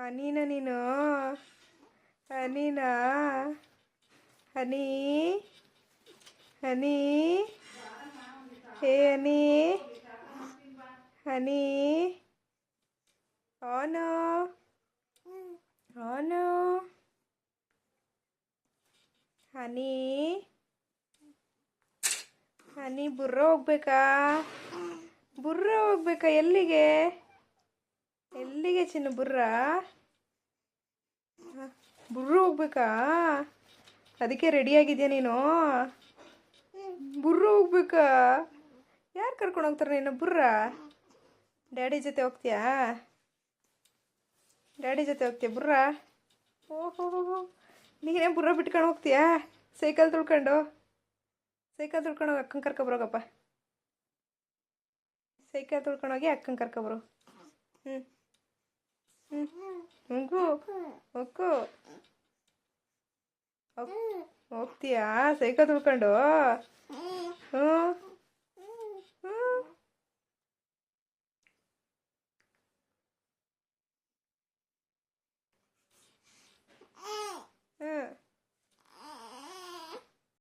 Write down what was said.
ಹನೀನ ನೀನು ಹನೀನಾ ಹನಿ ಹನಿ ಹೇ ಹನಿ ಹನಿ ಅವನು ಅವನು ಹನಿ ಹನಿ ಬುರ್ರ ಹೋಗ್ಬೇಕಾ ಎಲ್ಲಿಗೆ ಚಿನ್ನು ಬುರ್ರ ಹೋಗ್ಬೇಕಾ ಅದಕ್ಕೆ ರೆಡಿಯಾಗಿದ್ಯಾ ನೀನು ಬುರ್ರ ಹೋಗ್ಬೇಕಾ ಯಾರು ಕರ್ಕೊಂಡು ಹೋಗ್ತಾರೆ ನೀನು ಬುರ್ರ ಡ್ಯಾಡಿ ಜೊತೆ ಹೋಗ್ತೀಯಾ ಬುರ್ರ ಓಹೋ ನೀನೇ ಬುರ್ರ ಬಿಟ್ಕೊಂಡು ಹೋಗ್ತೀಯಾ ಸೈಕಲ್ ತುಳ್ಕೊಂಡು ಹೋಗಿ ಅಕ್ಕನ ಕರ್ಕೊಬರೋಗಪ್ಪ ಸೈಕಲ್ ತುಳ್ಕೊಂಡೋಗಿ ಅಕ್ಕನ ಕರ್ಕೊಬರು ಹಂಗೂ ಹೋಗು ಹೋಗ್ತೀಯಾ ಸೈಕಲ್ ತುಳ್ಕೊಂಡು